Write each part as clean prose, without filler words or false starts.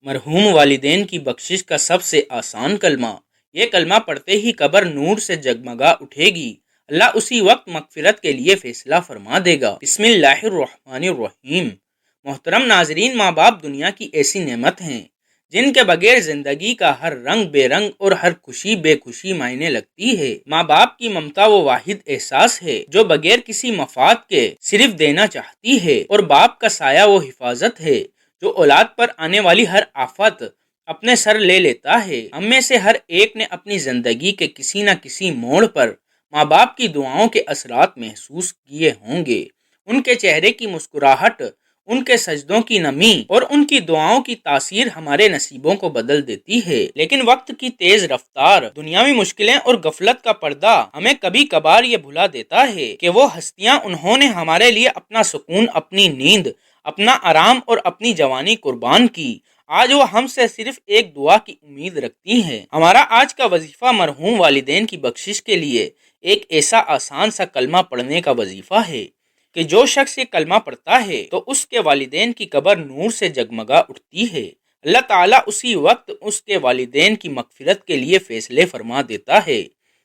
مرحوم والدین کی بخشش کا سب سے آسان کلمہ۔ یہ کلمہ پڑھتے ہی قبر نور سے جگمگا اٹھے گی۔ اللہ اسی وقت مغفرت کے لیے فیصلہ فرما دے گا۔ بسم اللہ الرحمن الرحیم۔ محترم ناظرین، ماں باپ دنیا کی ایسی نعمت ہیں جن کے بغیر زندگی کا ہر رنگ بے رنگ اور ہر خوشی بے خوشی معنی لگتی ہے۔ ماں باپ کی ممتا وہ واحد احساس ہے جو بغیر کسی مفاد کے صرف دینا چاہتی ہے، اور باپ کا سایہ وہ حفاظت ہے جو اولاد پر آنے والی ہر آفت اپنے سر لے لیتا ہے۔ ہم میں سے ہر ایک نے اپنی زندگی کے کسی نہ کسی موڑ پر ماں باپ کی دعاؤں کے اثرات محسوس کیے ہوں گے۔ ان کے چہرے کی مسکراہٹ، ان کے سجدوں کی نمی اور ان کی دعاؤں کی تاثیر ہمارے نصیبوں کو بدل دیتی ہے۔ لیکن وقت کی تیز رفتار، دنیاوی مشکلیں اور غفلت کا پردہ ہمیں کبھی کبھار یہ بھلا دیتا ہے کہ وہ ہستیاں انہوں نے ہمارے لیے اپنا سکون، اپنی نیند، اپنا آرام اور اپنی جوانی قربان کی، آج وہ ہم سے صرف ایک دعا کی امید رکھتی ہیں۔ ہمارا آج کا وظیفہ مرحوم والدین کی بخشش کے لیے ایک ایسا آسان سا کلمہ پڑھنے کا وظیفہ ہے کہ جو شخص یہ کلمہ پڑھتا ہے تو اس کے والدین کی قبر نور سے جگمگا اٹھتی ہے۔ اللہ تعالیٰ اسی وقت اس کے والدین کی مغفرت کے لیے فیصلے فرما دیتا ہے۔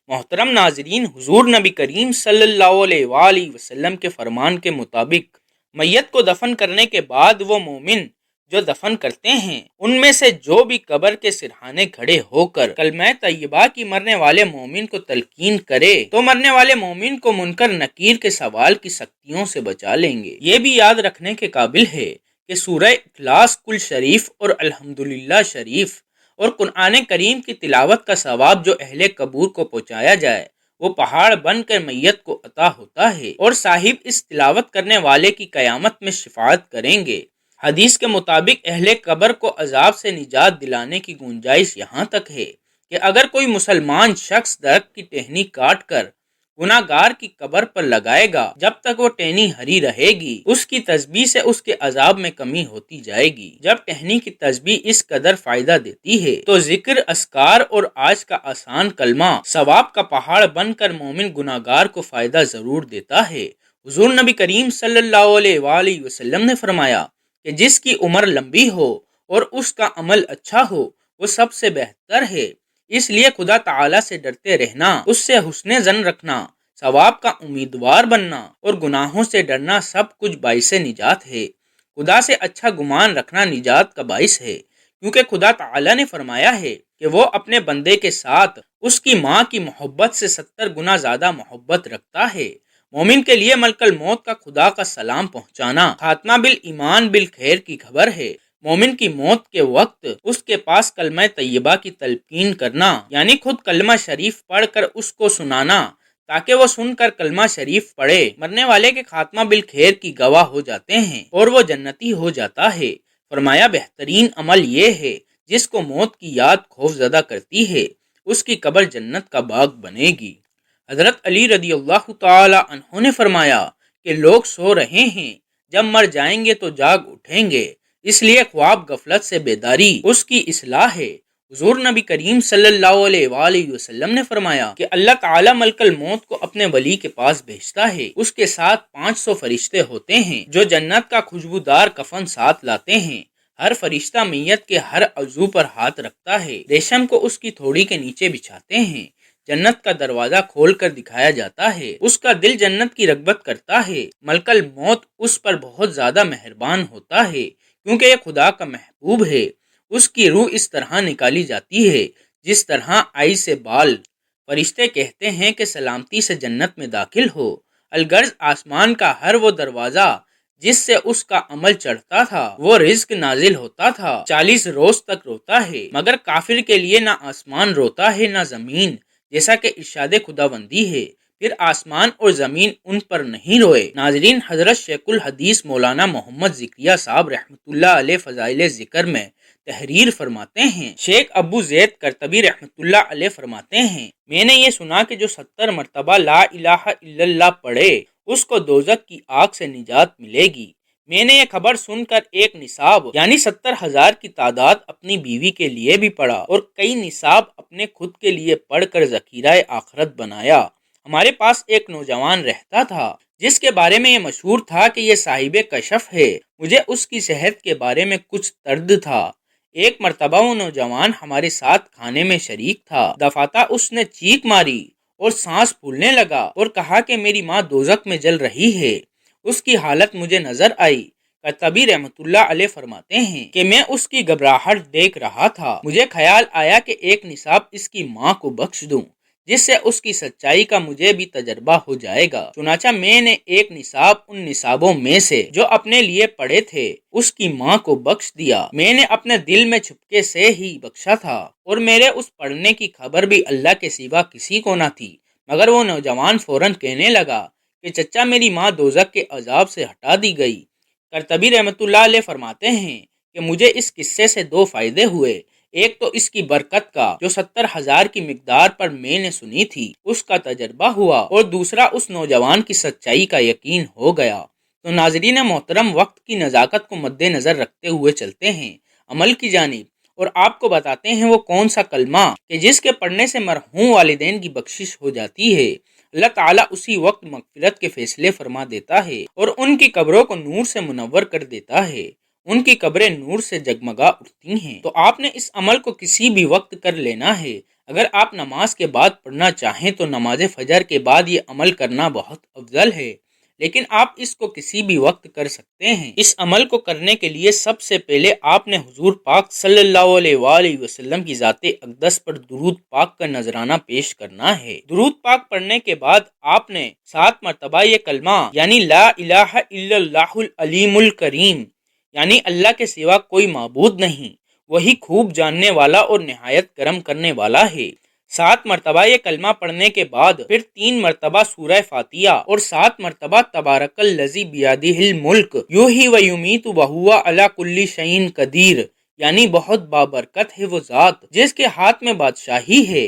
محترم ناظرین، حضور نبی کریم صلی اللہ علیہ وآلہ وسلم کے فرمان کے مطابق میت کو دفن کرنے کے بعد وہ مومن جو دفن کرتے ہیں ان میں سے جو بھی قبر کے سرہانے کھڑے ہو کر کلمہ طیبہ کی مرنے والے مومن کو تلقین کرے تو مرنے والے مومن کو منکر نکیر کے سوال کی سختیوں سے بچا لیں گے۔ یہ بھی یاد رکھنے کے قابل ہے کہ سورہ اخلاص کل شریف اور الحمدللہ شریف اور قرآن کریم کی تلاوت کا ثواب جو اہل قبور کو پہنچایا جائے وہ پہاڑ بن کر میت کو عطا ہوتا ہے، اور صاحب اس تلاوت کرنے والے کی قیامت میں شفاعت کریں گے۔ حدیث کے مطابق اہل قبر کو عذاب سے نجات دلانے کی گنجائش یہاں تک ہے کہ اگر کوئی مسلمان شخص درخت کی ٹہنی کاٹ کر گناہ گار کی قبر پر لگائے گا، جب تک وہ ٹہنی ہری رہے گی اس کی تسبیح سے اس کے عذاب میں کمی ہوتی جائے گی۔ جب ٹہنی کی تسبیح اس قدر فائدہ دیتی ہے تو ذکر، اذکار اور آج کا آسان کلمہ ثواب کا پہاڑ بن کر مومن گناہ گار کو فائدہ ضرور دیتا ہے۔ حضور نبی کریم صلی اللہ علیہ وآلہ وسلم نے فرمایا کہ جس کی عمر لمبی ہو اور اس کا عمل اچھا ہو وہ سب سے بہتر ہے، اس لیے خدا تعالیٰ سے ڈرتے رہنا، اس سے حسن ظن رکھنا، ثواب کا امیدوار بننا اور گناہوں سے ڈرنا سب کچھ باعث نجات ہے۔ خدا سے اچھا گمان رکھنا نجات کا باعث ہے، کیونکہ خدا تعالیٰ نے فرمایا ہے کہ وہ اپنے بندے کے ساتھ اس کی ماں کی محبت سے 70 گنا زیادہ محبت رکھتا ہے۔ مومن کے لیے ملک الموت کا خدا کا سلام پہنچانا خاتمہ بالایمان بالخیر کی خبر ہے۔ مومن کی موت کے وقت اس کے پاس کلمہ طیبہ کی تلقین کرنا، یعنی خود کلمہ شریف پڑھ کر اس کو سنانا تاکہ وہ سن کر کلمہ شریف پڑھے، مرنے والے کے خاتمہ بالخیر کی گواہ ہو جاتے ہیں اور وہ جنتی ہو جاتا ہے۔ فرمایا بہترین عمل یہ ہے جس کو موت کی یاد خوف زدہ کرتی ہے، اس کی قبر جنت کا باغ بنے گی۔ حضرت علی رضی اللہ تعالی عنہ نے فرمایا کہ لوگ سو رہے ہیں، جب مر جائیں گے تو جاگ اٹھیں گے، اس لیے خواب غفلت سے بیداری اس کی اصلاح ہے۔ حضور نبی کریم صلی اللہ علیہ وآلہ وسلم نے فرمایا کہ اللہ تعالی ملک الموت کو اپنے ولی کے پاس بھیجتا ہے، اس کے ساتھ 500 فرشتے ہوتے ہیں جو جنت کا خوشبودار کفن ساتھ لاتے ہیں۔ ہر فرشتہ میت کے ہر عضو پر ہاتھ رکھتا ہے، ریشم کو اس کی تھوڑی کے نیچے بچھاتے ہیں، جنت کا دروازہ کھول کر دکھایا جاتا ہے، اس کا دل جنت کی رغبت کرتا ہے، ملک الموت اس پر بہت زیادہ مہربان ہوتا ہے کیونکہ یہ خدا کا محبوب ہے، اس کی روح اس طرح نکالی جاتی ہے جس طرح آئی سے بال۔ فرشتے کہتے ہیں کہ سلامتی سے جنت میں داخل ہو، الغرض آسمان کا ہر وہ دروازہ جس سے اس کا عمل چڑھتا تھا وہ رزق نازل ہوتا تھا 40 روز تک روتا ہے، مگر کافر کے لیے نہ آسمان روتا ہے نہ زمین، جیسا کہ ارشاد خداوندی ہے، پھر آسمان اور زمین ان پر نہیں روئے۔ ناظرین، حضرت شیخ الحدیث مولانا محمد ذکریہ صاحب رحمۃ اللہ علیہ فضائل ذکر میں تحریر فرماتے ہیں، شیخ ابو زید کرتبی رحمۃ اللہ علیہ فرماتے ہیں، میں نے یہ سنا کہ جو 70 مرتبہ لا الہ الا اللہ پڑھے اس کو دوزخ کی آگ سے نجات ملے گی۔ میں نے یہ خبر سن کر ایک نصاب یعنی 70,000 کی تعداد اپنی بیوی کے لیے بھی پڑھا اور کئی نصاب اپنے خود کے لیے پڑھ کر ذخیرہ آخرت بنایا۔ ہمارے پاس ایک نوجوان رہتا تھا جس کے بارے میں یہ مشہور تھا کہ یہ صاحب کشف ہے، مجھے اس کی صحت کے بارے میں کچھ ترد تھا۔ ایک مرتبہ وہ نوجوان ہمارے ساتھ کھانے میں شریک تھا۔ دفعتا اس نے چیخ ماری اور سانس پھولنے لگا اور کہا کہ میری ماں دوزخ میں جل رہی ہے۔ اس کی حالت مجھے نظر آئی۔ قرطبی رحمۃ اللہ علیہ فرماتے ہیں کہ میں اس کی گھبراہٹ دیکھ رہا تھا۔ مجھے خیال آیا کہ ایک نصاب اس کی ماں کو بخش دوں، جس سے اس کی سچائی کا مجھے بھی تجربہ ہو جائے گا۔ چنانچہ میں نے ایک نصاب ان نصابوں میں سے جو اپنے لیے پڑے تھے اس کی ماں کو بخش دیا۔ میں نے اپنے دل میں چھپکے سے ہی بخشا تھا اور میرے اس پڑھنے کی خبر بھی اللہ کے سوا کسی کو نہ تھی، مگر وہ نوجوان فوراً کہنے لگا کہ چچا میری ماں دوزخ کے عذاب سے ہٹا دی گئی۔ قرطبی رحمۃ اللہ علیہ فرماتے ہیں کہ مجھے اس قصے سے دو فائدے ہوئے۔ ایک تو اس کی برکت کا جو 70,000 کی مقدار پر میں نے سنی تھی اس کا تجربہ ہوا، اور دوسرا اس نوجوان کی سچائی کا یقین ہو گیا۔ تو ناظرین محترم، وقت کی نزاکت کو مد نظر رکھتے ہوئے چلتے ہیں عمل کی جانب، اور آپ کو بتاتے ہیں وہ کون سا کلمہ کہ جس کے پڑھنے سے مرحوم والدین کی بخشش ہو جاتی ہے۔ اللہ تعالیٰ اسی وقت مغفرت کے فیصلے فرما دیتا ہے اور ان کی قبروں کو نور سے منور کر دیتا ہے۔ ان کی قبریں نور سے جگمگا اٹھتی ہیں۔ تو آپ نے اس عمل کو کسی بھی وقت کر لینا ہے۔ اگر آپ نماز کے بعد پڑھنا چاہیں تو نماز فجر کے بعد یہ عمل کرنا بہت افضل ہے، لیکن آپ اس کو کسی بھی وقت کر سکتے ہیں۔ اس عمل کو کرنے کے لیے سب سے پہلے آپ نے حضور پاک صلی اللہ علیہ وآلہ وسلم کی ذات اقدس پر درود پاک کا نذرانہ پیش کرنا ہے۔ درود پاک پڑھنے کے بعد آپ نے 7 مرتبہ یہ کلمہ یعنی لا الہ الا اللہ العلیم الکریم، یعنی اللہ کے سوا کوئی معبود نہیں، وہی خوب جاننے والا اور نہایت کرم کرنے والا ہے۔ 7 مرتبہ یہ کلمہ پڑھنے کے بعد پھر 3 مرتبہ سورہ فاتحہ اور 7 مرتبہ تبارک الذی بیدہ الملک یحیی و یمیت وہو علی کل شیء قدیر، یعنی بہت بابرکت ہے وہ ذات جس کے ہاتھ میں بادشاہی ہے،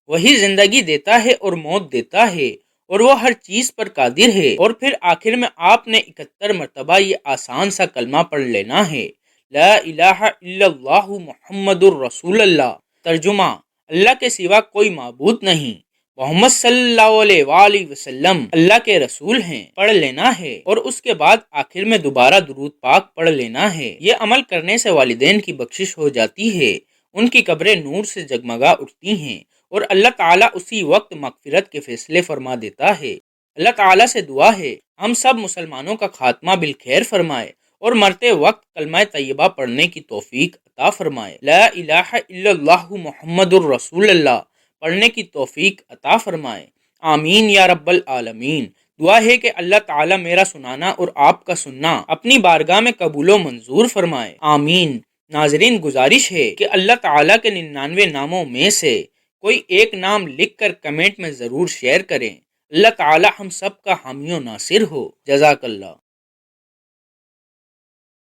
وہی زندگی دیتا ہے اور موت دیتا ہے، اور وہ ہر چیز پر قادر ہے۔ اور پھر آخر میں آپ نے 71 مرتبہ یہ آسان سا کلمہ پڑھ لینا ہے، لا الہ الا اللہ محمد الرسول اللہ۔ ترجمہ: اللہ کے سوا کوئی معبود نہیں، محمد صلی اللہ علیہ وآلہ وسلم اللہ کے رسول ہیں، پڑھ لینا ہے، اور اس کے بعد آخر میں دوبارہ درود پاک پڑھ لینا ہے۔ یہ عمل کرنے سے والدین کی بخشش ہو جاتی ہے، ان کی قبریں نور سے جگمگا اٹھتی ہیں، اور اللہ تعالیٰ اسی وقت مغفرت کے فیصلے فرما دیتا ہے۔ اللہ تعالیٰ سے دعا ہے ہم سب مسلمانوں کا خاتمہ بالخیر فرمائے اور مرتے وقت کلمہ طیبہ پڑھنے کی توفیق عطا فرمائے۔ لا الہ الا اللہ محمد الرسول اللہ پڑھنے کی توفیق عطا فرمائے۔ آمین یا رب العالمین۔ دعا ہے کہ اللہ تعالیٰ میرا سنانا اور آپ کا سننا اپنی بارگاہ میں قبول و منظور فرمائے۔ آمین۔ ناظرین، گزارش ہے کہ اللہ تعالیٰ کے 99 ناموں میں سے کوئی ایک نام لکھ کر کمنٹ میں ضرور شیئر کریں۔ اللہ تعالیٰ ہم سب کا حامی و ناصر ہو۔ جزاک اللہ۔